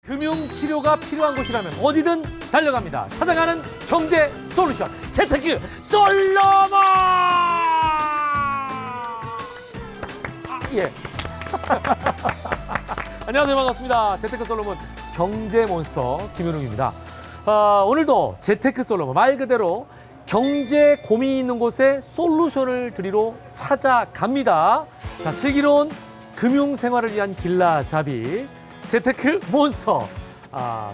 금융치료가 필요한 곳이라면 어디든 달려갑니다. 찾아가는 경제 솔루션 재테크 솔로몬. 예. 안녕하세요, 반갑습니다. 재테크 솔로몬 경제몬스터 김현웅입니다. 오늘도 재테크 솔로몬 말 그대로 경제 고민이 있는 곳에 솔루션을 드리러 찾아갑니다. 자, 슬기로운 금융생활을 위한 길라잡이 재테크 몬스터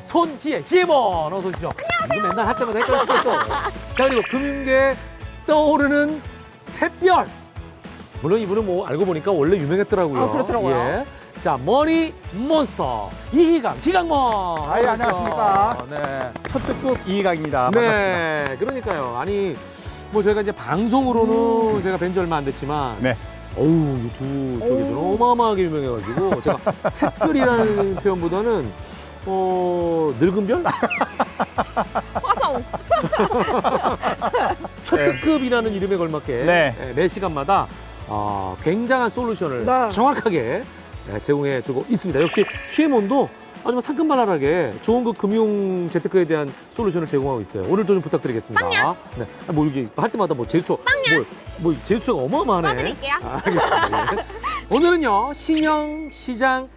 손희애 희애몬 어서 오십시오. 안녕하세요. 이거 맨날 할 때마다 헷갈려 죽겠어. 자, 그리고 금융계에 떠오르는 샛별. 물론 이분은 뭐 알고 보니까 원래 유명했더라고요. 그렇더라고요. 예. 자, 머니 몬스터 이희강 희강몬. 아이, 안녕하십니까. 네. 첫 특급 이희강입니다. 반갑습니다. 네, 그러니까요. 아니 뭐 저희가 이제 방송으로는 제가 뵌 지 얼마 안 됐지만, 네. 어우 유튜브 쪽에서는 어마어마하게 유명해가지고 제가 샛별이라는 표현보다는 늙은 별? 화성. 초특급이라는 이름에 걸맞게 네. 매 시간마다 굉장한 솔루션을 네. 정확하게 제공해주고 있습니다. 역시 희애몬도 아주 상큼발랄하게 좋은 그 금융 재테크에 대한 솔루션을 제공하고 있어요. 오늘도 좀 부탁드리겠습니다. 네. 뭐 이게 할 때마다 뭐 제스처, 뭐 제스처가 어마어마하네. 써드릴게요. 알겠습니다. 네. 오늘은요 신형 시장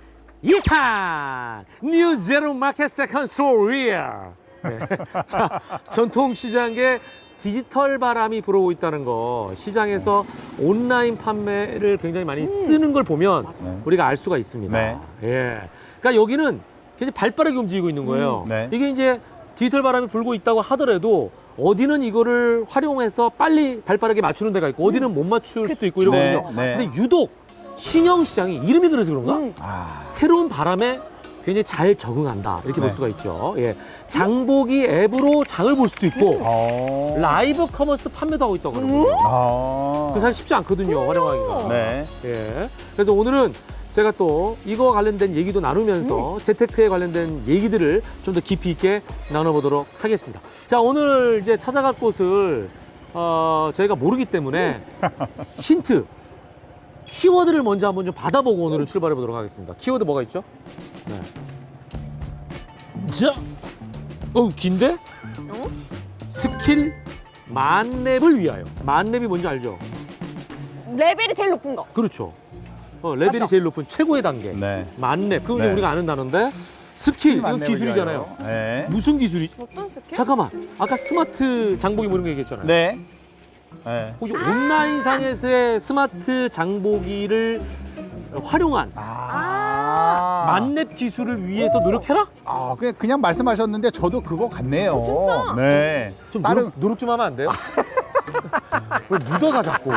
2탄 뉴 제로 마켓 세컨 스토리야. 네. 자, 전통 시장에 디지털 바람이 불어오고 있다는 거, 시장에서 온라인 판매를 굉장히 많이 쓰는 걸 보면 네. 우리가 알 수가 있습니다. 네. 예. 그러니까 여기는 굉장히 발빠르게 움직이고 있는 거예요. 네. 이게 이제 디지털 바람이 불고 있다고 하더라도 어디는 이거를 활용해서 빨리 발빠르게 맞추는 데가 있고 어디는 못 맞출 수도 있고 이러거든요. 네. 근데 유독 신형 시장이 이름이 그래서 그런가? 새로운 바람에 굉장히 잘 적응한다. 이렇게 볼 네. 수가 있죠. 예. 장보기 앱으로 장을 볼 수도 있고 라이브 커머스 판매도 하고 있다고 그러거든요. 그 사실 쉽지 않거든요. 활용하기가. 네. 예. 그래서 오늘은 제가 또 이거 관련된 얘기도 나누면서 재테크에 관련된 얘기들을 좀 더 깊이 있게 나눠보도록 하겠습니다. 자, 오늘 이제 찾아갈 곳을 저희가 모르기 때문에 힌트, 키워드를 먼저 한번 좀 받아보고 오늘은 출발해 보도록 하겠습니다. 키워드 뭐가 있죠? 네. 자, 긴데? 스킬 만렙을 위하여. 만렙이 뭔지 알죠? 레벨이 제일 높은 거. 그렇죠. 레벨이 맞죠? 제일 높은 최고의 단계. 네. 만렙. 그건 이제 네. 우리가 아는 단어인데 스킬, 이거 만렙을 기술이잖아요. 위하여. 네. 무슨 기술이? 어떤 스킬? 잠깐만. 아까 스마트 장보기 뭐 이런 거 얘기했잖아요. 네. 네. 혹시 온라인상에서의 스마트 장보기를 활용한 만렙 기술을 위해서 노력해라? 그냥 말씀하셨는데 저도 그거 같네요. 진짜? 네. 좀 다른 노력 좀 하면 안 돼요? 왜 묻어가 자꾸.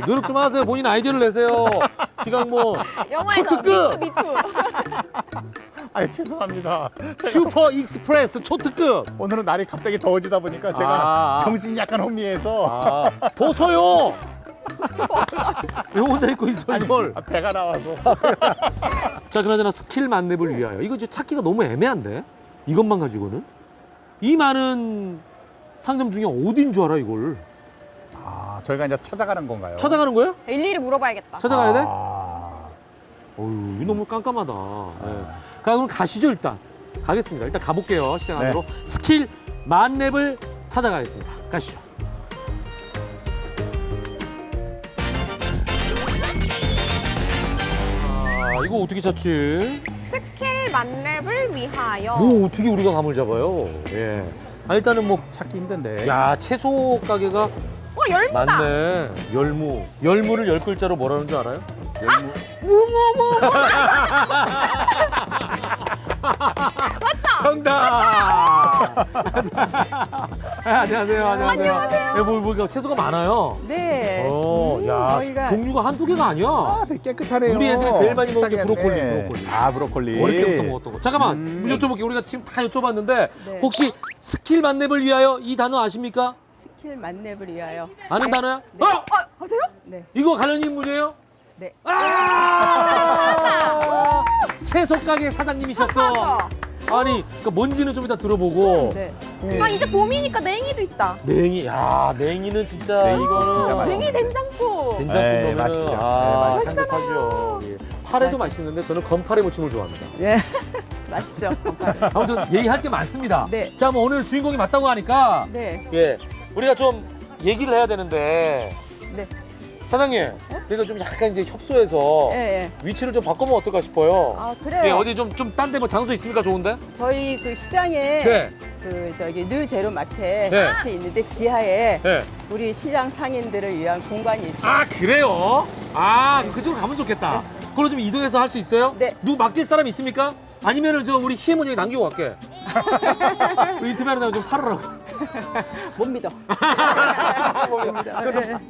노력 좀 하세요. 본인 아이디어를 내세요. 기강모 영화에서 초특급! 미투. 죄송합니다. 슈퍼 익스프레스 초특급. 오늘은 날이 갑자기 더워지다 보니까 제가 정신이 약간 혼미해서 벗어요. 왜 혼자 입고 있어 이걸? 배가 나와서. 자, 그나저나 스킬 만렙을 위하여 이거 이제 찾기가 너무 애매한데 이것만 가지고는 이 많은 상점 중에 어딘 줄 알아 이걸? 저희가 이제 찾아가는 건가요? 찾아가는 거야? 일일이 물어봐야겠다. 찾아가야 돼? 아. 어휴, 이거 너무 깜깜하다. 네. 그럼 가시죠 일단. 가겠습니다. 일단 가볼게요. 시장 안으로. 스킬 만렙을 찾아가겠습니다. 가시죠. 이거 어떻게 찾지? 스킬 만렙을 위하여. 뭐 어떻게 우리가 감을 잡아요? 예. 일단은 뭐, 찾기 힘든데. 야, 채소 가게가 열무다. 맞네. 열무. 열무를 10글자로 뭐라는 줄 알아요? 열무. 무무무. 정답! 안녕하세요. 안녕하세요. 뭐, 채소가 많아요. 네. 야, 저희가 종류가 한두 개가 아니야. 되게 깨끗하네요. 우리 애들이 제일 많이 먹는 게 깨끗하게 브로콜리. 했네. 브로콜리. 어릴 때부터 먹었던 거. 잠깐만, 여쭤볼게요. 우리가 지금 다 여쭤봤는데 네. 혹시 스킬 만렙을 위하여 이 단어 아십니까? 스킬 만렙을 위하여. 아는 단어야? 아세요? 네. 이거 관련 인물이에요? 네. 채소 가게 사장님이셨어. 아니, 그러니까 뭔지는 좀 이따 들어보고. 네. 이제 봄이니까 냉이도 있다. 냉이, 야, 냉이는 진짜 냉이 이거는 진짜 맛있어. 냉이 된장국. 된장국 네, 넣으면 맛있죠. 네, 상급하죠. 예. 파래도 맛있는데 저는 건파래 무침을 좋아합니다. 네. 맛있죠. 아무튼 얘기할 게 많습니다. 네. 자, 뭐 오늘 주인공이 맞다고 하니까 네. 예, 우리가 좀 얘기를 해야 되는데 네. 사장님, 우리가 좀 약간 이제 협소해서 예, 예. 위치를 좀 바꾸면 어떨까 싶어요. 아, 그래요? 예, 어디 좀 딴 데 뭐 장소 있습니까? 좋은데? 저희 그 시장에 네. 그 저기 뉴제로 마트에 네. 이렇게 있는데 지하에 네. 우리 시장 상인들을 위한 공간이 있어요. 아, 그래요? 아, 그쪽으로 가면 좋겠다. 그걸로 좀 이동해서 할 수 있어요? 네. 누구 맡길 사람 있습니까? 아니면은 저 우리 희애문 여기 남기고 갈게. 그 인터뷰 하는 좀 팔으라고. 못 믿어.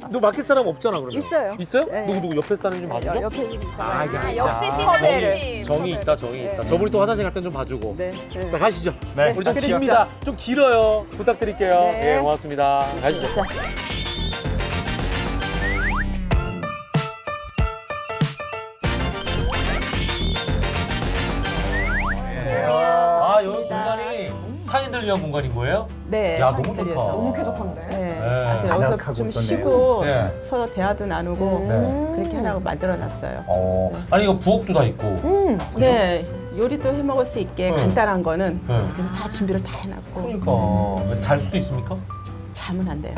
너 맡길 사람 없잖아, 그러면. 있어요. 있어요? 네. 누구 옆에 사람 좀 봐주죠? 옆에 있는 아, 이게 아, 진짜. 역시 아, 시장님. 정이 있다, 정이 네. 있다. 저분이 또 화장실 갈 땐 좀 봐주고. 네. 네. 자, 가시죠. 네, 우리 좀 가시죠. 깁니다. 좀 길어요. 부탁드릴게요. 네. 예, 고맙습니다. 가시죠. 자, 아, 여기 공간이 상인들 위한 공간인 거예요? 네. 야, 너무 상인들에서. 좋다. 너무 쾌적한데? 네. 네. 그래서 여기서 아늑하고 좀 좋네요. 쉬고 네. 서로 대화도 나누고 네. 그렇게 하라고 만들어놨어요. 아니, 이거 부엌도 다 있고. 네. 요리도 해 먹을 수 있게 네. 간단한 거는 네. 그래서 다 준비를 다 해놨고 그러니까. 잘 수도 있습니까? 잠은 안 돼요.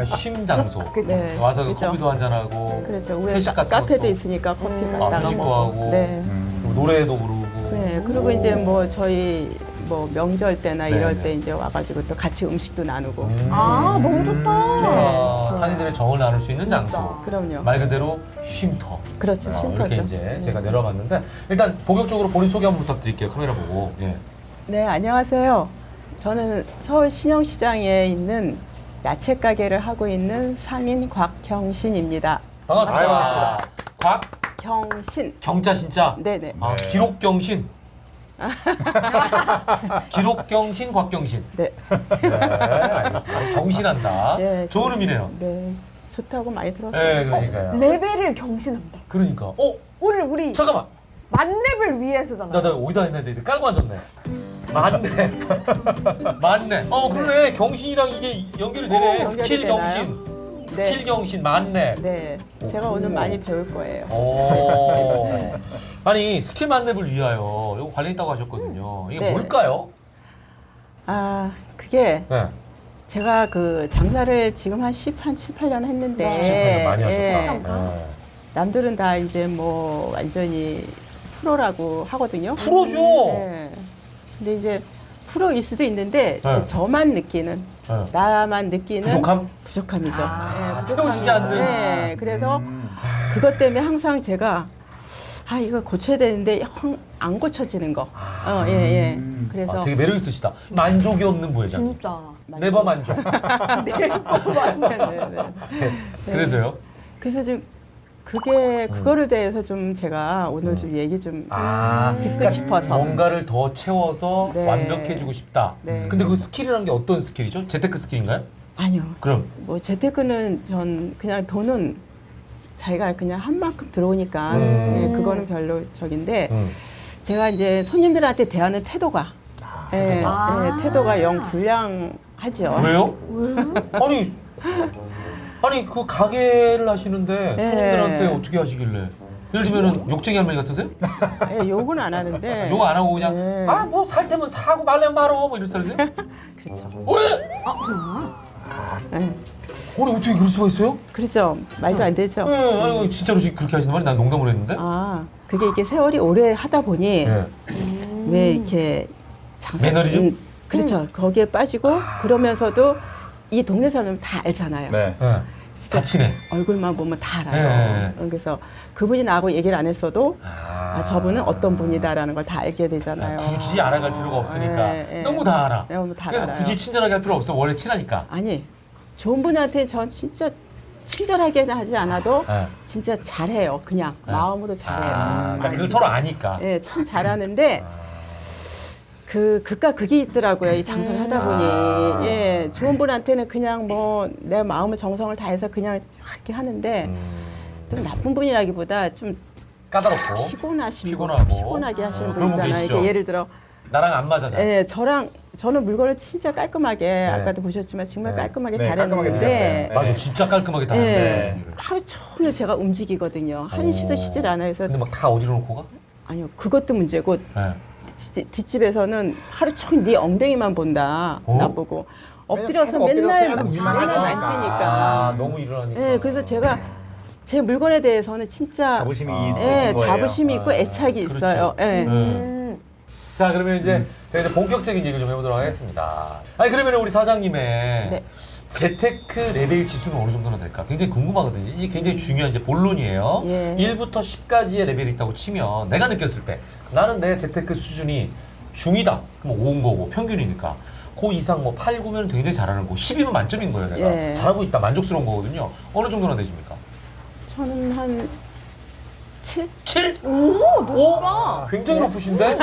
쉼 장소. 네. 와서 그 그죠. 커피도 한잔하고. 그렇죠. 위에 회식 같은 카페도 것도. 있으니까 커피 아, 갖다가 회식도 먹고. 하고. 네. 그리고 노래도 부르고. 네. 그리고 이제 뭐 저희 뭐 명절 때나 네, 이럴 네. 때 이제 와가지고 또 같이 음식도 나누고. 아, 너무 좋다. 좋다. 네. 상인들의 정을 나눌 수 있는 장소. 그럼요. 말 그대로 쉼터. 그렇죠. 이렇게 쉼터죠. 이제 제가 내려봤는데 일단 본격적으로 본인 소개 한번 부탁드릴게요. 카메라 보고. 예. 네, 안녕하세요. 저는 서울 신영시장에 있는 야채 가게를 하고 있는 상인 곽경신입니다. 반갑습니다. 아유, 반갑습니다. 곽 경신. 경자 진짜. 네네. 아, 기록경신. 기록경신, 곽경신. 네. 네, 알겠습니다. 경신한다. 네, 좋은 의미네요. 네. 좋다고 많이 들었어요. 네, 그러니까요. 레벨을 경신한다. 그러니까. 오늘 우리 잠깐만. 만렙을 위해서잖아. 나 어디다 했는데 깔고 앉았네. 맞네. 맞네. 그러네. 경신이랑 이게 연결이 되네. 연결이 스킬 되나요? 경신. 스킬 네. 경신 맞네. 네. 제가 오늘 많이 배울 거예요. 아니 스킬 만렙을 위하여 이거 관련있다고 하셨거든요. 이게 네. 뭘까요? 아, 그게 네. 제가 그 장사를 지금 한 7, 8년 했는데 18년 많이 예, 하셨다. 네. 남들은 다 이제 뭐 완전히 프로라고 하거든요. 프로죠. 네. 근데 이제 프로일 수도 있는데 네. 이제 저만 느끼는 네. 나만 느끼는 부족함? 부족함이죠. 아, 네, 채워지지 않는. 네, 그래서 그것 때문에 항상 제가 이거 고쳐야 되는데 안 고쳐지는 거. 예, 예. 그래서 되게 매력 있으시다. 만족이 없는 부회장. 진짜. 네버 만족. 네, 네. 그래서요? 그래서 좀 그거를 대해서 좀 제가 오늘 좀 얘기 좀 듣고 싶어서. 뭔가를 더 채워서 네. 완벽해지고 싶다. 네. 근데 그 스킬이라는 게 어떤 스킬이죠? 재테크 스킬인가요? 아니요. 그럼 뭐 재테크는 전 그냥 돈은 자기가 그냥 한 만큼 들어오니까 예, 그거는 별로 적인데 제가 이제 손님들한테 대하는 태도가 예, 예, 태도가 영 불량하죠. 왜요? 아니 그 가게를 하시는데 네. 손님들한테 어떻게 하시길래? 예를 들면은 욕쟁이 할머니 같으세요? 예, 욕은 안 하는데 욕 안 하고 그냥 네. 뭐 살 테면 사고 말려면 말어 뭐 이러세요? 그렇죠. 왜? 예, 아니 어떻게 그럴 수가 있어요? 그렇죠. 말도 안 되죠. 네, 아니 진짜로 그렇게 하시는 말이 난 농담을 했는데. 그게 이게 세월이 오래 하다 보니 네. 왜 이렇게 매너리즘? 그렇죠. 거기에 빠지고 그러면서도 이 동네 사람은 다 알잖아요. 네. 네. 진짜 다치네. 얼굴만 보면 다 알아요. 네. 그래서 그분이 나하고 얘기를 안 했어도 저분은 어떤 분이다라는 걸 다 알게 되잖아요. 굳이 알아갈 필요가 없으니까 네, 너무 다 알아. 너무 다 그러니까 알아요. 굳이 친절하게 할 필요 없어. 원래 친하니까. 아니 좋은 분한테 전 진짜 친절하게 하지 않아도 네. 진짜 잘해요. 그냥 네. 마음으로 잘해요. 그러니까 그걸 서로 아니까. 예, 참 잘하는데 극과 극이 있더라고요. 이 장사를 하다 보니 예, 좋은 분한테는 그냥 뭐 내 마음의 정성을 다해서 그냥 이렇게 하는데 좀 나쁜 분이라기보다 좀 까다롭고 피곤하고 피곤하게 하시는 그런 분 분이잖아요. 계시죠? 이게 예를 들어 나랑 안 맞아 잘. 예, 저는 물건을 진짜 깔끔하게 아까도 보셨지만 정말 깔끔하게 네, 깔끔하게 잘했는데 드렸어요. 맞아 진짜 깔끔하게 다 예, 하는데. 하루 종일 제가 움직이거든요. 한시도 쉬질 않아요. 그래서 근데 막 다 어디로 놓고 가? 아니요, 그것도 문제고 네. 뒷집에서는 하루 종일 네 엉덩이만 본다. 어? 나보고 엎드려서 계속 엎드려 맨날 계속 맨날 밀만하니까. 만지니까. 너무 일어나니까. 네, 그래서 제가 제 물건에 대해서는 진짜 자부심이 아. 있으신 예, 거예요. 자부심이 있고 아, 애착이 그렇죠. 있어요. 예. 자, 그러면 이제 저희 이제 본격적인 얘기를 좀 해보도록 하겠습니다. 아니, 그러면 우리 사장님의 네. 재테크 레벨 지수는 어느 정도나 될까? 굉장히 궁금하거든요. 이게 굉장히 중요한 이제 본론이에요. 예. 1부터 10까지의 레벨이 있다고 치면 내가 느꼈을 때 나는 내 재테크 수준이 중이다. 그럼 5인 거고 평균이니까. 그 이상 뭐 8, 9면 굉장히 잘하는 거고 10이면 만점인 거예요. 내가 예. 잘하고 있다. 만족스러운 거거든요. 어느 정도나 되십니까? 저는 한 7? 7? 높다. 굉장히 높으신데?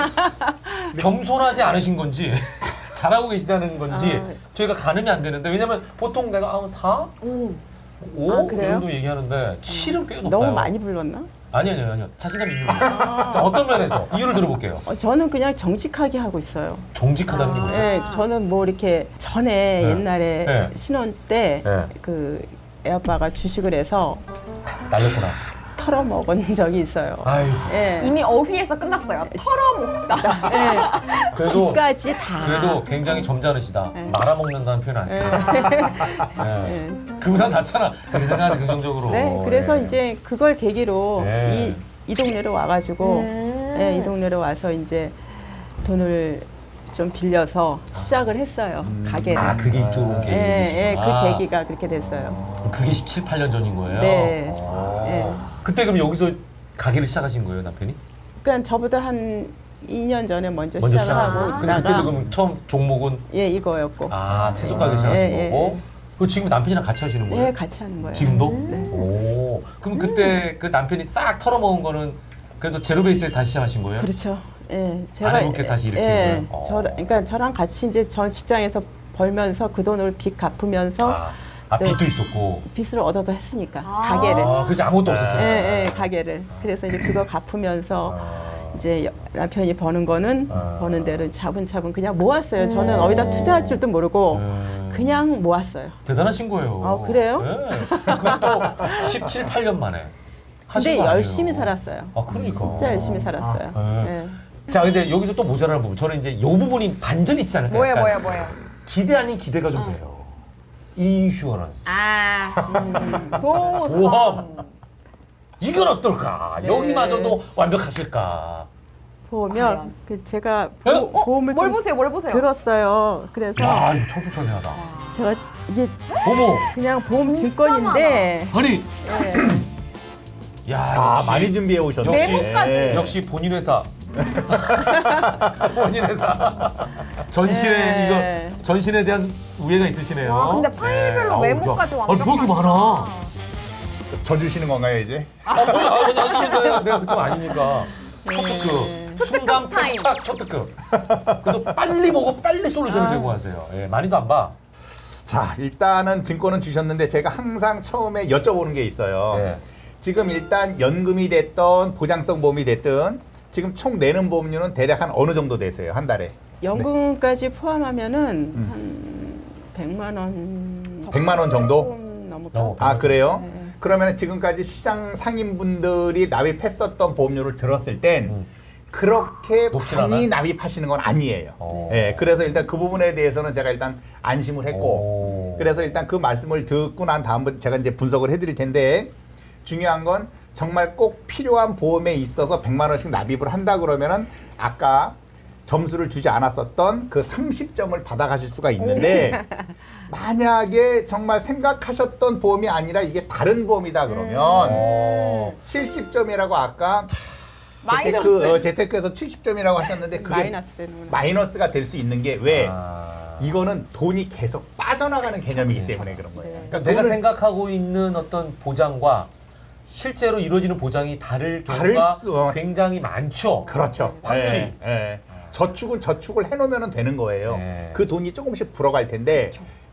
겸손하지 않으신 건지 잘하고 계시다는 건지 아. 저희가 가늠이 안 되는데 왜냐면 보통 내가 4? 5? 아, 이 그래요? 정도 얘기하는데 7은 꽤 높아요. 너무 많이 불렀나? 아니요. 자신감 있는 거예요. 자, 어떤 면에서 이유를 들어볼게요. 저는 그냥 정직하게 하고 있어요. 정직하다는 게 뭐죠? 예, 저는 뭐 이렇게 전에 네. 옛날에 네. 신혼 때 네. 그 애아빠가 주식을 해서 날렸구나. 털어먹은 적이 있어요. 아유, 예. 이미 어휘에서 끝났어요. 털어먹다. 예. 그래도 집까지 다. 그래도 굉장히 점잖으시다. 네. 말아먹는다는 표현 안 써요. 네. 그보다 낫잖아. 그렇게 생각하지 긍정적으로. 네, 그래서 예. 이제 그걸 계기로 네. 이 동네로 와가지고 예, 이 동네로 와서 이제 돈을 좀 빌려서 시작을 했어요. 가게를. 아, 그게 이쪽으로 온 예, 예, 계기시구나. 그 계기가 그렇게 됐어요. 그게 17, 18년 전인 거예요? 네. 아. 예. 그때 그럼 여기서 가게를 시작하신 거예요, 남편이? 그러니까 저보다 한 2년 전에 먼저 먼저 시작을 하고 시작하고. 근데 있다가 그때도 그럼 처음 종목은 예, 이거였고. 채소 가게 시작하신 예, 예, 거고. 예. 그 지금 남편이랑 같이 하시는 거예요? 예, 같이 하는 거예요. 지금도? 네. 오. 그럼 그때 그 남편이 싹 털어먹은 거는 그래도 제로 베이스에서 다시 시작하신 거예요? 그렇죠. 예, 아내분께서 다시 일으킨 거예요? 그러니까 저랑 같이 이제 전 직장에서 벌면서 그 돈을 빚 갚으면서 네. 빚도 있었고. 빚을 얻어서 했으니까 아. 가게를. 그래서 아무것도 없었어요. 예, 예, 가게를. 그래서 이제 그거 갚으면서 이제 남편이 버는 거는 버는 대로 차분차분 그냥 모았어요. 저는 어디다 투자할 줄도 모르고 그냥 모았어요. 대단하신 거예요. 아, 그래요? 네. 그것도 17, 8년 만에. 하신 근데 거 아니에요? 열심히 살았어요. 아, 그러니까. 진짜 열심히 살았어요. 네. 예. 자, 근데 여기서 또 모자라는 부분. 저는 이제 이 부분이 반전이 있지 않을까? 뭐예요, 약간 뭐예요? 기대 아닌 기대가 좀 돼요. 인슈어런스. 보험. 이건 어떨까? 네. 여기마저도 완벽하실까? 보면 그 제가 어? 보험을 뭘 좀 보세요, 뭘 보세요? 들었어요. 그래서 야, 이거 청춘천외하다. 제가 이게 어머, 그냥 보험 진짜 증권인데 아니, 예. 야, 역시, 많이 준비해 오셨네. 메모까지. 역시 본인 회사. 본인 회사. 전신에 네. 이거 전신에 대한 우애가 있으시네요. 와, 근데 파일별로 아우, 메모까지 좋아. 왜 이렇게 완벽하다. 많아? 져주시는 건가요 이제? 내가 그쪽 아니니까. 초특급. 순간 스타일. 포착 초특급. 그래도 빨리 보고 빨리 솔루션을 제공하세요. 예, 많이도 안 봐. 자, 일단은 증권은 주셨는데 제가 항상 처음에 여쭤보는 게 있어요. 네. 지금 일단 연금이 됐던 보장성 보험이 됐든 지금 총 내는 보험료는 대략 한 어느 정도 되세요? 한 달에? 연금까지 포함하면은 한 100만 원 100만 원 정도? 조금 넘어. 넘을까? 아, 그래요? 네. 그러면 지금까지 시장 상인분들이 납입했었던 보험료를 들었을 땐 그렇게 높진 많이 않아요? 납입하시는 건 아니에요. 예, 그래서 일단 그 부분에 대해서는 제가 일단 안심을 했고, 그래서 일단 그 말씀을 듣고 난 다음부터 제가 이제 분석을 해드릴 텐데, 중요한 건 정말 꼭 필요한 보험에 있어서 100만 원씩 납입을 한다 그러면은 아까 점수를 주지 않았었던 그 30점을 받아가실 수가 있는데, 만약에 정말 생각하셨던 보험이 아니라 이게 다른 보험이다 그러면 70점이라고 아까 재테크에서 70점이라고 하셨는데 그게 마이너스 되는구나. 마이너스가 될 수 있는 게 왜? 아. 이거는 돈이 계속 빠져나가는 개념이기 때문에 그런 거예요. 그러니까 내가 돈을 생각하고 있는 어떤 보장과 실제로 이루어지는 보장이 다를 다를 경우가 수- 굉장히 많죠. 그렇죠. 확률이. 예, 예. 저축은 저축을 해놓으면 되는 거예요. 네. 그 돈이 조금씩 불어갈 텐데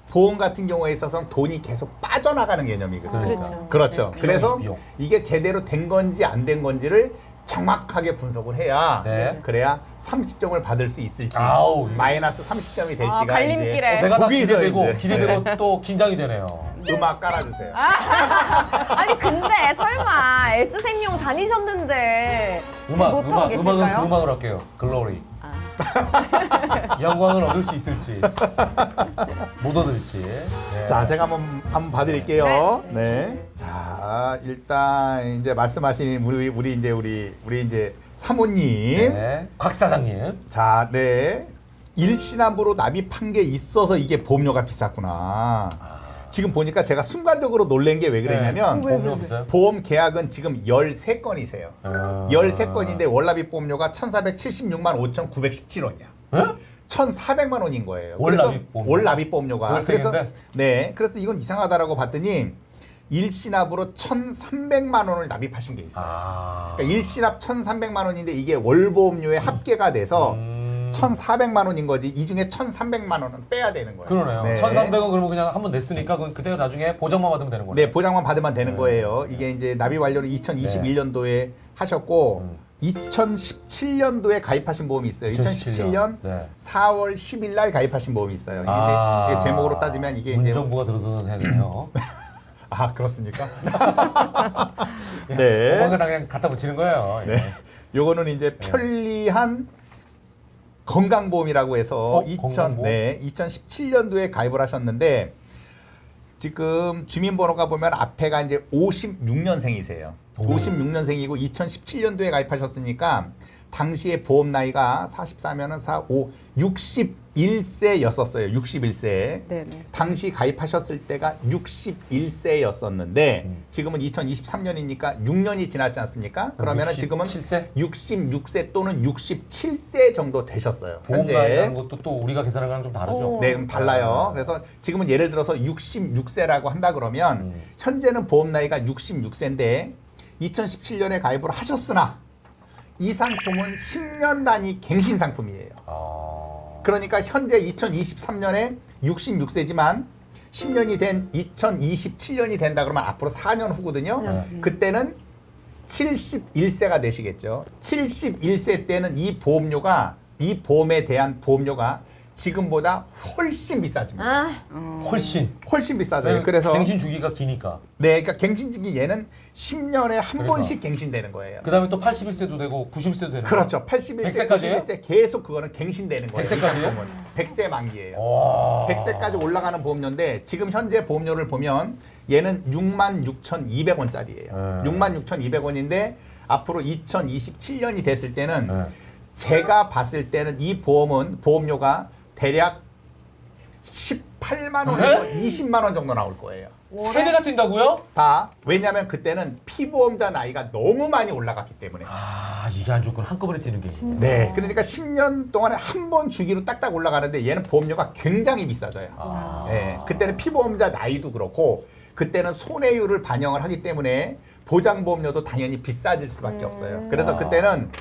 보험 같은 경우에 있어서는 돈이 계속 빠져나가는 개념이거든요. 그렇죠. 그렇죠. 비용이 그래서 비용. 이게 제대로 된 건지 안 된 건지를 정확하게 분석을 해야 네. 그래야 30점을 받을 수 있을지 아우, 마이너스 30점이 될지가 갈림길에. 이제 내가 다 거기서 기대되고 이제 기대되고 또 긴장이 되네요. 음악 깔아주세요. 아니 근데 설마 S생명 다니셨는데 잘 못하고 계실까요? 음악은 그 음악으로 할게요. 글로리. 영광을 얻을 수 있을지 못 얻을지. 네. 자, 제가 한번 봐드릴게요. 네. 자, 일단 이제 말씀하신 우리 이제 사모님. 네. 곽 사장님. 자, 네. 일시납으로 납입한 게 있어서 이게 보험료가 비쌌구나. 지금 보니까 제가 순간적으로 놀란 게 왜 그랬냐면 보험료 비싸요? 보험 계약은 지금 13건이세요. 13건인데 월납입 보험료가 1,476만 5,917원이야. 네? 1,400만 원인 거예요. 월납입 보험료. 월납입 보험료가. 월세인데? 그래서 네. 그래서 이건 이상하다라고 봤더니 일시납으로 1,300만 원을 납입하신 게 있어요. 그러니까 일시납 1,300만 원인데 이게 월보험료에 합계가 돼서 1,400만 원인 거지. 이 중에 1,300만 원은 빼야 되는 거예요. 그러네요. 네. 1,300원 그러면 그냥 한 번 냈으니까 그때 나중에 보장만 받으면 되는 거네요. 네, 보장만 받으면 되는 거예요. 이게 이제 납입 완료를 2021년도에 하셨고 2017년도에 가입하신 보험이 있어요. 2017년 네. 4월 10일 날 가입하신 보험이 있어요. 이게 제목으로 따지면 이게 이제 문정부가 들어서서 했네요. 아, 그렇습니까? 네. 그만 그냥 갖다 붙이는 거예요. 네. 요거는 이제 편리한 건강보험이라고 해서 건강보험? 2017년도에 가입을 하셨는데 지금 주민번호가 보면 앞에가 이제 56년생이세요. 56년생이고 2017년도에 가입하셨으니까 당시에 보험 나이가 44면은 61세였었어요. 61세. 네네. 당시 가입하셨을 때가 61세였었는데 지금은 2023년이니까 6년이 지났지 않습니까? 그러면은 지금은 67세? 66세 또는 67세 정도 되셨어요. 보험 나이라는 것도 또 우리가 계산하는 거랑 좀 다르죠. 오. 네, 그럼 달라요. 그래서 지금은 예를 들어서 66세라고 한다 그러면 현재는 보험 나이가 66세인데 2017년에 가입을 하셨으나 이 상품은 10년 단위 갱신 상품이에요. 그러니까 현재 2023년에 66세지만 10년이 된 2027년이 된다 그러면 앞으로 4년 후거든요. 그때는 71세가 되시겠죠. 71세 때는 이 보험에 대한 보험료가 지금보다 훨씬 비싸집니다. 아, 훨씬 비싸져요. 그래서 갱신 주기가 기니까. 네, 그러니까 갱신직이 얘는 10년에 한 그러니까. 번씩 갱신되는 거예요. 그다음에 또 81세도 되고 90세도 되는 그렇죠. 81세, 100세까지예요? 91세 계속 그거는 갱신되는 거예요. 100세까지예요? 100세 만기예요. 와. 100세까지 올라가는 보험료인데 지금 현재 보험료를 보면 얘는 66,200원짜리예요. 66,200원인데 앞으로 2027년이 됐을 때는 제가 봤을 때는 이 보험료가 대략 18만 원에서 20만 원 정도 나올 거예요. 3배가 뛴다고요? 다 왜냐하면 그때는 피보험자 나이가 너무 많이 올라갔기 때문에. 이게 안 좋구나. 한꺼번에 뛰는 게. 네, 그러니까 10년 동안에 한 번 주기로 딱딱 올라가는데 얘는 보험료가 굉장히 비싸져요. 네, 그때는 피보험자 나이도 그렇고 그때는 손해율을 반영을 하기 때문에 보장보험료도 당연히 비싸질 수밖에 없어요. 그래서 그때는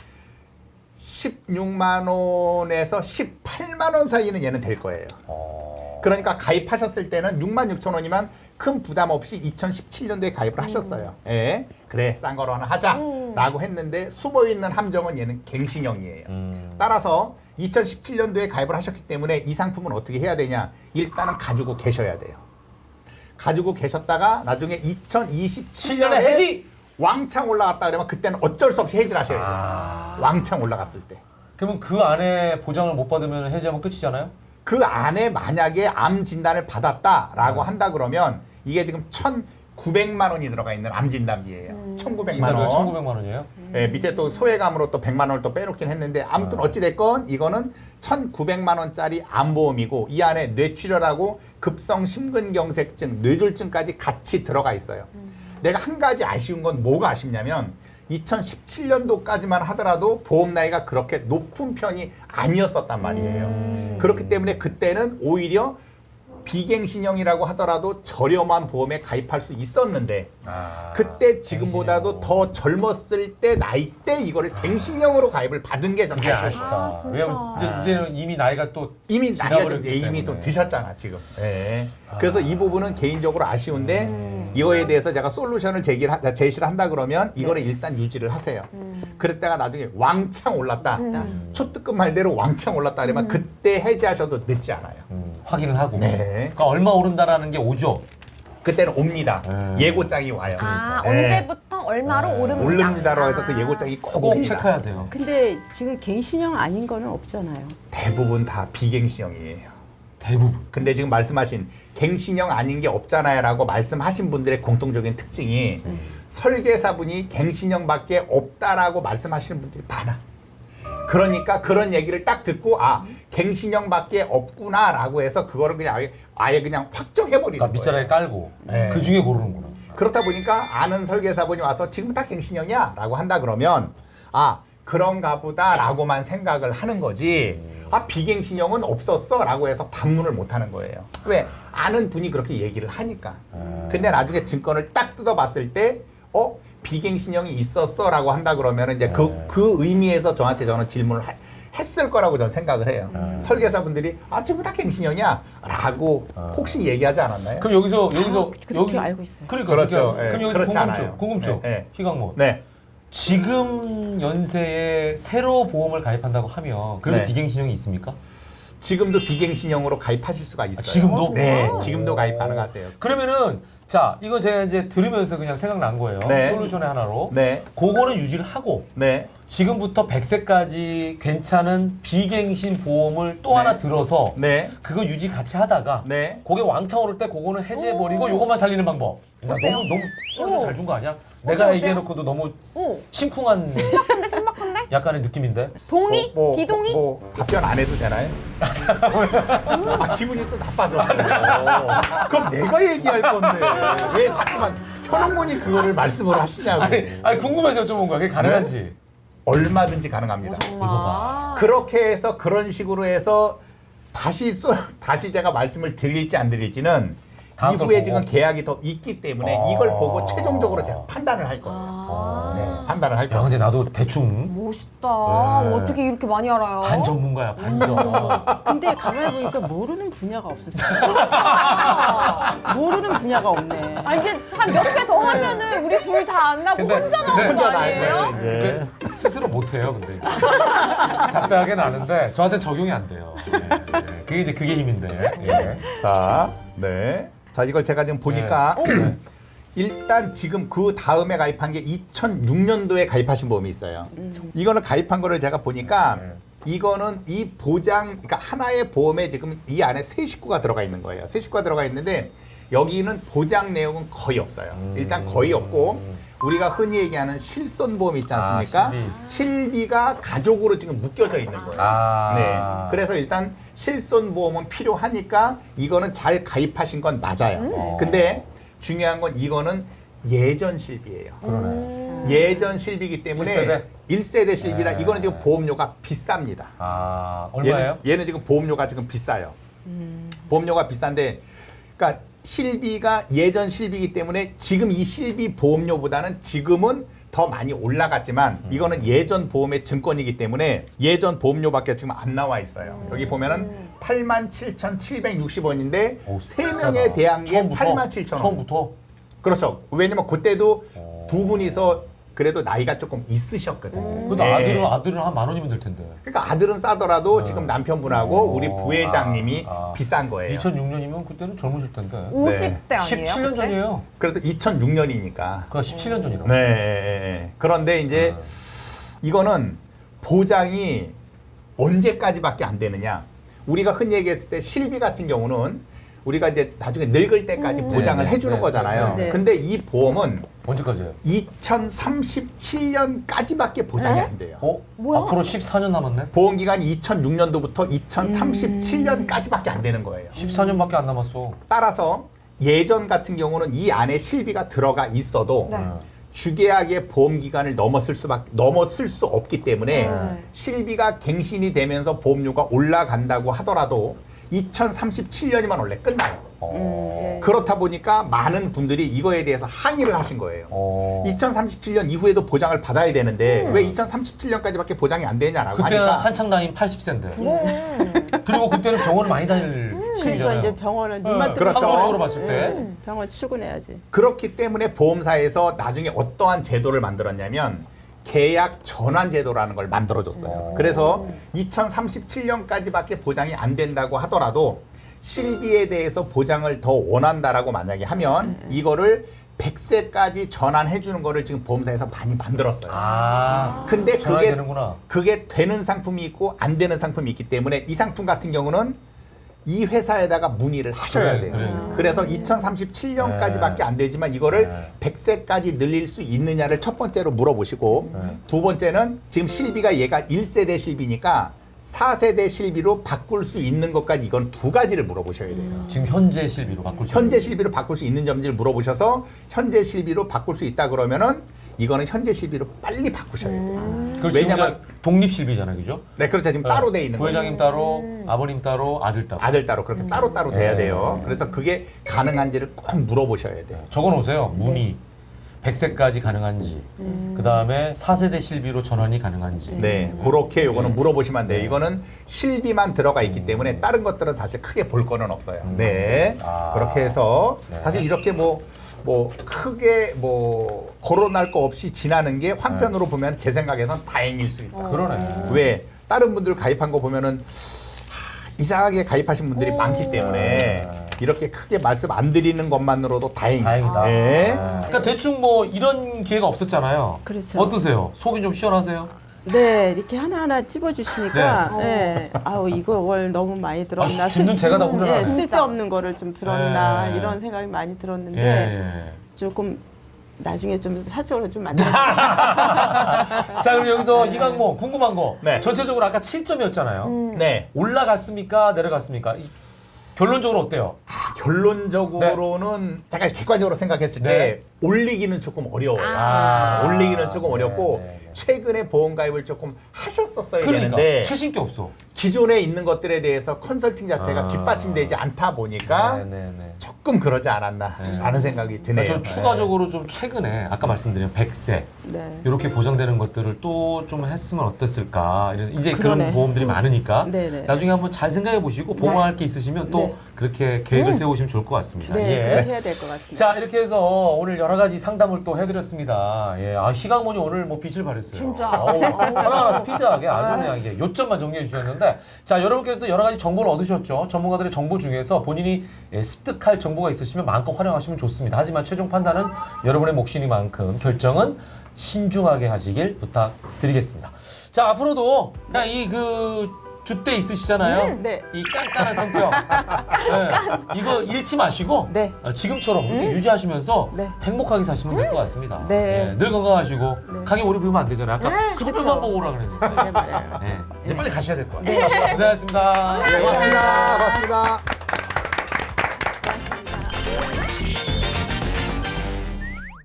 16만 원에서 18만 원 사이는 얘는 될 거예요. 그러니까 가입하셨을 때는 6만 6천 원이면 큰 부담 없이 2017년도에 가입을 하셨어요. 예, 그래 싼 거로 하나 하자라고 했는데 숨어 있는 함정은 얘는 갱신형이에요. 따라서 2017년도에 가입을 하셨기 때문에 이 상품은 어떻게 해야 되냐? 일단은 가지고 계셔야 돼요. 가지고 계셨다가 나중에 2027년에 해지! 왕창 올라갔다 그러면 그때는 어쩔 수 없이 해지를 하셔야 돼요. 왕창 올라갔을 때. 그러면 그 안에 보장을 못 받으면 해지하면 끝이잖아요? 그 안에 만약에 암 진단을 받았다라고 한다 그러면 이게 지금 1,900만 원이 들어가 있는 암 진단비예요. 1,900만 원. 1,900만 원이에요? 예, 밑에 또 소외감으로 또 100만 원을 또 빼놓긴 했는데 아무튼 어찌 됐건 이거는 1,900만 원짜리 암보험이고 이 안에 뇌출혈하고 급성 심근경색증, 뇌졸중까지 같이 들어가 있어요. 내가 한 가지 아쉬운 건 뭐가 아쉽냐면 2017년도까지만 하더라도 보험 나이가 그렇게 높은 편이 아니었었단 말이에요. 그렇기 때문에 그때는 오히려 비갱신형이라고 하더라도 저렴한 보험에 가입할 수 있었는데 아, 그때 지금보다도 더 젊었을 때 나이 때 이거를 갱신형으로 가입을 받은 게 좀 그게 아쉬워요. 아쉽다. 아, 진짜. 왜냐면 이제는 이미 나이가 또 이미 나이가 좀 지나버렸기 이미 또 때문에. 드셨잖아 지금. 예. 그래서 이 부분은 개인적으로 아쉬운데 이거에 대해서 제가 솔루션을 제시를 한다 그러면 이거를 일단 유지를 하세요. 그랬다가 나중에 왕창 올랐다. 초특급 말대로 왕창 올랐다 그러면 그때 해지하셔도 늦지 않아요. 확인을 하고. 네. 그러니까 얼마 오른다라는 게 오죠. 그때는 옵니다. 예고장이 와요. 아, 예. 언제부터 얼마로 오릅니다. 오릅니다라고 해서 그 예고장이 꼭 꼭 옵니다. 체크하세요. 근데 지금 갱신형 아닌 거는 없잖아요. 대부분 다 비갱신형이에요. 대부분. 근데 지금 말씀하신 갱신형 아닌 게 없잖아요라고 말씀하신 분들의 공통적인 특징이 설계사분이 갱신형밖에 없다라고 말씀하시는 분들이 많아. 그러니까 그런 얘기를 딱 듣고 아 갱신형밖에 없구나라고 해서 그거를 그냥 아예 그냥 확정해버리는 그러니까 거예요. 밑자락에 깔고 네. 그 중에 고르는구나. 그렇다 보니까 아는 설계사분이 와서 지금 다 갱신형이야 라고 한다 그러면 아 그런가 보다라고만 생각을 하는 거지 아 비갱신형은 없었어 라고 해서 반문을 못 하는 거예요. 왜? 아는 분이 그렇게 얘기를 하니까. 근데 나중에 증권을 딱 뜯어봤을 때 비갱신형이 있었어 라고 한다 그러면 이제 그 의미에서 저한테 저는 질문을 했을 거라고 저는 생각을 해요. 설계사분들이 아 지금 다 갱신형이야 라고 혹시 얘기하지 않았나요? 그럼 여기서 그렇게 알고 있어요. 그러니까 그렇죠. 그럼 예, 여기서 그렇지 궁금증, 않아요. 궁금증. 네, 네. 희광모. 네. 지금 연세에 새로 보험을 가입한다고 하면 그래도 네. 비갱신형이 있습니까? 지금도 비갱신형으로 가입하실 수가 있어요. 지금도? 네, 지금도 가입 가능하세요. 그러면은 자 이거 제가 이제 들으면서 그냥 생각난 거예요. 네. 솔루션의 하나로. 네, 그거는 유지를 하고 네, 지금부터 100세까지 괜찮은 비갱신 보험을 또 네. 하나 들어서 네, 그거 유지 같이 하다가 네. 그게 왕창 오를 때 그거는 해제해버리고 요것만 살리는 방법. 나 너무 솔루션 오. 잘 준 거 아니야? 내가 어때요? 얘기해놓고도 너무 오, 심쿵한 신박한데 신박한데? 약간의 느낌인데. 동의? 비동의? 답변 안 해도 되나요? 아, 기분이 또 나빠져. 그럼 내가 얘기할 건데 왜 자꾸만 현옥문이 그거를 말씀을 하시냐고. 아니 궁금해서 여쭤본 거야. 그게 가능한지. 얼마든지 가능합니다. 이거 봐. 그렇게 해서 그런 식으로 해서 다시 제가 말씀을 드릴지 안 드릴지는 다음 걸 이후에 보고? 지금 계약이 더 있기 때문에 아. 이걸 보고 최종적으로 제가 판단을 할 거예요. 아, 네, 판단을 할 야 거예요. 근데 나도 대충 멋있다. 네. 어떻게 이렇게 많이 알아요? 반 전문가야 반 전. 근데 가만히 보니까 모르는 분야가 없었어요. 모르는 분야가 없네. 아 이제 한 몇 개 더 하면은 우리 둘 다 안 나고 근데- 혼자 나오는 거 혼자 아니에요? 나요. 이제. 근데 스스로 못해요 근데. 잡다하게 나는데 저한테 적용이 안 돼요. 그게 이제 그게 힘인데. 예. 자, 네. 자, 이걸 제가 지금 보니까 일단 지금 그 다음에 가입한 게 2006년도에 가입하신 보험이 있어요. 이거는 가입한 거를 제가 보니까 이거는 이 보장, 그러니까 하나의 보험에 지금 이 안에 세 식구가 들어가 있는 거예요. 세 식구가 들어가 있는데 여기는 보장 내용은 거의 없어요. 일단 거의 없고 우리가 흔히 얘기하는 실손보험 있지 않습니까? 실비가 가족으로 지금 묶여져 있는 거예요. 아. 네. 그래서 일단 실손보험은 필요하니까 이거는 잘 가입하신 건 맞아요. 근데 중요한 건 이거는 예전 실비예요. 그러네. 예전 실비이기 때문에 1세대 실비라 네. 이거는 지금 보험료가 비쌉니다. 아 얼마예요? 얘는 지금 보험료가 지금 비싸요. 보험료가 비싼데, 그러니까 실비가 예전 실비이기 때문에 지금 이 실비 보험료보다는 지금은 더 많이 올라갔지만 이거는 예전 보험의 증권이기 때문에 예전 보험료밖에 지금 안 나와 있어요. 여기 보면은 87,760원인데 오, 세 비싸다. 명에 대한 게 처음부터? 87,000원. 처음부터? 그렇죠. 왜냐면 그때도 두 분이서 그래도 나이가 조금 있으셨거든요. 그래도 네. 아들은 한 10,000원이면 될 텐데. 그러니까 아들은 싸더라도 지금 남편분하고 우리 부회장님이 아. 비싼 거예요. 2006년이면 그때는 젊으실 텐데. 50대 아니에요? 17년 그때? 전이에요. 그래도 2006년이니까. 그러니까 17년 전이라고. 네. 그런데 이제 이거는 보장이 언제까지밖에 안 되느냐. 우리가 흔히 얘기했을 때 실비 같은 경우는 우리가 이제 나중에 늙을 때까지 보장을 네, 해주는 네, 거잖아요. 네. 근데 이 보험은 언제까지예요? 2037년까지밖에 보장이 안 돼요. 뭐야? 앞으로 14년 남았네? 보험 기간이 2006년도부터 2037년까지밖에 안 되는 거예요. 14년밖에 안 남았어. 따라서 예전 같은 경우는 이 안에 실비가 들어가 있어도 네. 주계약의 보험 기간을 넘었을 수 없기 때문에 네. 실비가 갱신이 되면서 보험료가 올라간다고 하더라도 2037년이면 원래 끝나요. 예. 그렇다 보니까 많은 분들이 이거에 대해서 항의를 하신 거예요. 2037년 이후에도 보장을 받아야 되는데 왜 2037년까지밖에 보장이 안 되냐라고 그때는 하니까 한창 나이인 80세인데. 그래. 그리고 그때는 병원을 많이 다닐 그래서 시기잖아요. 이제 병원을 네, 눈만 뜨고 그렇죠. 확률적으로 봤을 때. 병원 출근해야지. 그렇기 때문에 보험사에서 나중에 어떠한 제도를 만들었냐면 계약 전환 제도라는 걸 만들어줬어요. 그래서 2037년까지밖에 보장이 안 된다고 하더라도 실비에 대해서 보장을 더 원한다라고 만약에 하면 이거를 100세까지 전환해 주는 거를 지금 보험사에서 많이 만들었어요. 근데 전환이 되는구나. 그게 되는 상품이 있고 안 되는 상품이 있기 때문에 이 상품 같은 경우는 이 회사에다가 문의를 하셔야 돼요. 그래서 2037년까지밖에 안 되지만 이거를 100세까지 늘릴 수 있느냐를 첫 번째로 물어보시고 두 번째는 지금 실비가 얘가 1세대 실비니까 4세대 실비로 바꿀 수 있는 것까지 이건 두 가지를 물어보셔야 돼요. 지금 현재 실비로 바꿀 수 현재 실비로 바꿀 수 있는 점지를 물어보셔서 현재 실비로 바꿀 수 있다 그러면은 이거는 현재 실비로 빨리 바꾸셔야 돼요. 그렇죠. 왜냐면 독립 실비잖아요, 그죠? 네, 그렇죠. 지금 따로 돼 있는 거예요. 부회장님 따로, 아버님 따로, 아들 따로. 아들 따로 그렇게 따로 돼야 돼요. 그래서 그게 가능한지를 꼭 물어보셔야 돼요. 적어놓으세요. 문의. 100세까지 가능한지, 그 다음에 4세대 실비로 전환이 가능한지. 네, 그렇게 요거는 물어보시면 돼요. 이거는 실비만 들어가 있기 때문에 다른 것들은 사실 크게 볼 거는 없어요. 네, 그렇게 해서 사실 이렇게 뭐 크게 뭐 거론할 거 없이 지나는 게 한편으로 보면 제 생각에선 다행일 수 있다. 그러네. 왜 다른 분들 가입한 거 보면은 이상하게 가입하신 분들이 많기 때문에 이렇게 크게 말씀 안 드리는 것만으로도 다행이다. 다행이다. 네. 그러니까 대충 뭐 이런 기회가 없었잖아요. 그렇죠. 어떠세요? 속이 좀 시원하세요? 네, 이렇게 하나하나 찝어주시니까, 네. 아우, 이걸 너무 많이 들었나. 아, 듣는 제가 다 후련하네. 쓸데없는 거를 좀 들었나, 네. 이런 생각이 많이 들었는데, 예. 조금 나중에 좀 사적으로 좀 만나. 자, 그럼 여기서 이강모 궁금한 거. 네. 전체적으로 아까 7점이었잖아요. 네. 올라갔습니까? 내려갔습니까? 결론적으로 어때요? 결론적으로는 제가 객관적으로 생각했을 때 네. 올리기는 조금 어려워요. 올리기는 조금 어렵고 최근에 보험 가입을 조금 하셨었어야 그러니까 되는데 최신 게 없어. 기존에 있는 것들에 대해서 컨설팅 자체가 뒷받침되지 않다 보니까 조금 그러지 않았나라는 생각이 드네요. 저 추가적으로 좀 최근에 아까 말씀드린 100세 네. 이렇게 보장되는 것들을 또 좀 했으면 어땠을까. 이래서 이제 그러네. 그런 보험들이 많으니까 네네. 나중에 한번 잘 생각해 보시고 보강할 게 있으시면 또 네. 그렇게 계획을 세우시면 좋을 것 같습니다. 네, 예. 그렇게 해야 될 것 같습니다. 자, 이렇게 해서 오늘 여러 가지 상담을 또 해드렸습니다. 예, 희강몬이 오늘 뭐 빛을 발했어요. 진짜. 하나하나 스피드하게 아주 그냥 이게 요점만 정리해 주셨는데, 자, 여러분께서도 여러 가지 정보를 얻으셨죠. 전문가들의 정보 중에서 본인이 습득할 정보가 있으시면 마음껏 활용하시면 좋습니다. 하지만 최종 판단은 여러분의 몫이니만큼 결정은 신중하게 하시길 부탁드리겠습니다. 자, 앞으로도 그냥 줏대 있으시잖아요. 네. 이 깐깐한 성격. 네. 이거 잃지 마시고 네. 지금처럼 이렇게 유지하시면서 네. 행복하게 사시면 될 것 같습니다. 네. 늘 건강하시고 네. 가게 오래 비우면 안 되잖아요. 아까 그렇죠. 소설만 보고 오라 그랬는데. 네, 맞아요. 네. 이제 빨리 가셔야 될 것 같아요. 고생하셨습니다. 네, 고맙습니다. 고맙습니다.